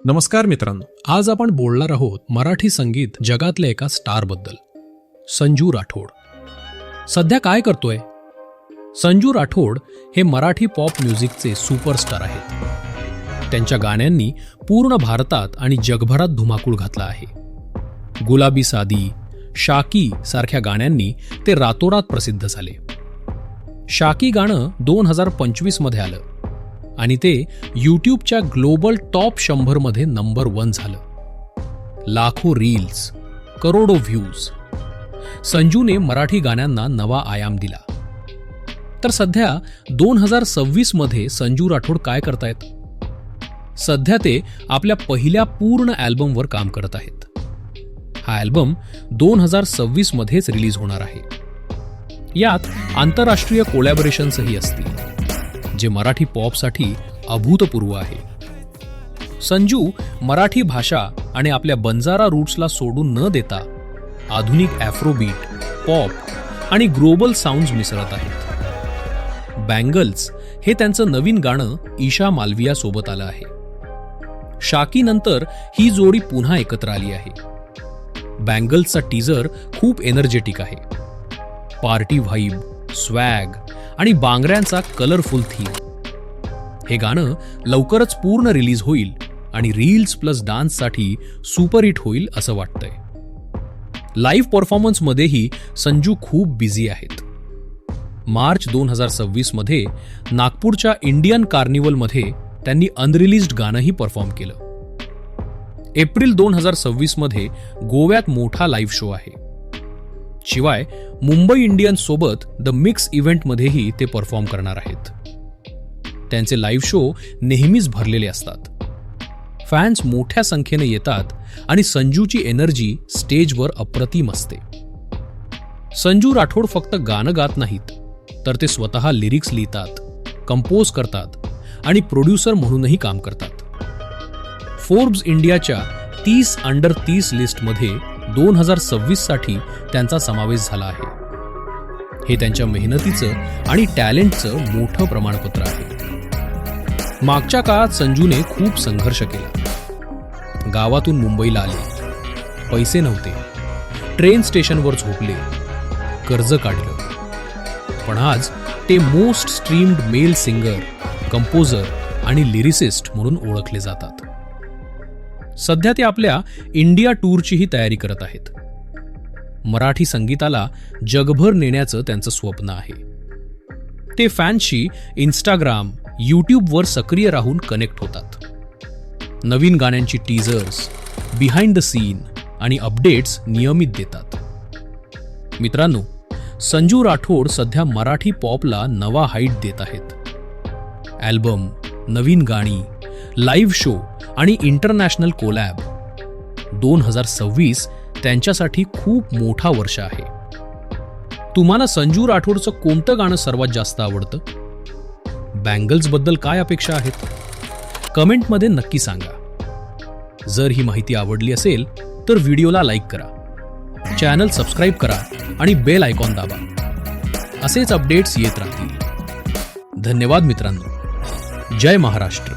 नमस्कार मित्रांनो, आज आपण बोलणार आहोत मराठी संगीत जगातल्या एका स्टारबद्दल, संजू राठोड. सध्या काय करतोय? संजू राठोड हे मराठी पॉप म्युझिकचे सुपरस्टार आहेत. त्यांच्या गाण्यांनी पूर्ण भारतात आणि जगभरात धुमाकूळ घातला आहे. गुलाबी सादी, शाकी सारख्या गाण्यांनी ते रातोरात प्रसिद्ध झाले. शाकी गाणं 2025 मध्ये आलं आणि ते यूट्यूबच्या ग्लोबल टॉप 100 मध्ये नंबर 1 झालं. लाखो रील्स, करोडो व्ह्यूज. संजूने मराठी गाण्यांना नवा आयाम दिला. तर सध्या 2026 मध्ये संजू राठोड काय करतायत? सध्या ते आपल्या पहिल्या पूर्ण अल्बमवर काम करत आहेत. हा अल्बम 2026 मध्येच रिलीज होणार आहे. यात आंतरराष्ट्रीय कोलॅबोरेशन्सही असतील, जे मराठी पॉपसाठी अभूतपूर्व आहे. संजू मराठी भाषा आणि आपल्या बंजारा रूट्सला सोडून न देता आधुनिक ॲफ्रोबीट, पॉप आणि ग्लोबल साऊंड्स मिसळत आहेत. बँगल्स हे त्यांचं नवीन गाणं ईशा मालविया सोबत आलं आहे. शाकीनंतर ही जोडी पुन्हा एकत्र आली आहे. बँगल्सचा टीजर खूप एनर्जेटिक आहे. पार्टी व्हाईब, स्वॅग आणि बांगड्यांचा कलरफुल थीम. हे गाणं लवकरच पूर्ण रिलीज होईल आणि रील्स प्लस डान्ससाठी सुपरहिट होईल असं वाटतंय. लाईव्ह परफॉर्मन्समध्येही संजू खूप बिझी आहेत. मार्च 2026 मध्ये नागपूरच्या इंडियन कार्निवलमध्ये त्यांनी अनरिलीज्ड गाणंही परफॉर्म केलं. एप्रिल 2026 मध्ये गोव्यात मोठा लाईव्ह शो आहे. शिवाय मुंबई इंडियन्स सोबत द मिक्स इव्हेंटमध्येही ते परफॉर्म करणार आहेत. त्यांचे लाईव्ह शो नेहमीच भरलेले असतात. फॅन्स मोठ्या संख्येने येतात आणि संजूची एनर्जी स्टेजवर अप्रतिम असते. संजू राठोड फक्त गाणं गात नाहीत, तर ते स्वतः लिरिक्स लिहितात, कंपोज करतात आणि प्रोड्युसर म्हणूनही काम करतात. फोर्ब्स इंडियाच्या 30 अंडर 30 लिस्टमध्ये 2026 साठी त्यांचा समावेश झाला आहे. हे त्यांच्या मेहनतीचं आणि टॅलेंटचं मोठं प्रमाणपत्र आहे. मागच्या काळात संजूने खूप संघर्ष केला. गावातून मुंबईला आले, पैसे नव्हते, ट्रेन स्टेशनवर झोपले, कर्ज काढलं. पण आज ते most streamed male singer, composer आणि लिरिसिस्ट म्हणून ओळखले जातात. सध्या ते आपल्या इंडिया टूरचीही तयारी करत आहेत. मराठी संगीताला जगभर नेण्याचं त्यांचं स्वप्न आहे. ते फॅन्सशी इंस्टाग्राम, यूट्यूबवर सक्रिय राहून कनेक्ट होतात. नवीन गाण्यांची टीजर्स, बिहाइंड द सीन आणि अपडेट्स नियमित देतात. मित्रांनो, संजू राठोड सध्या मराठी पॉपला नवा हाईट देत आहेत. अल्बम, नवीन गाणी, लाईव्ह शो आणि इंटरनॅशनल कोलॅब. 2026 त्यांच्यासाठी खूप मोठा वर्ष आहे. तुम्हाला संजू राठोडचं कोणतं गाणं सर्वात जास्त आवडतं? बँगल्स बद्दल काय अपेक्षा आहेत? कमेंटमध्ये नक्की सांगा. जर ही माहिती आवडली असेल तर व्हिडिओला लाईक करा, चॅनल सबस्क्राईब करा आणि बेल आयकॉन दाबा. असेच अपडेट्स येत राहतील. धन्यवाद मित्रांनो. जय महाराष्ट्र.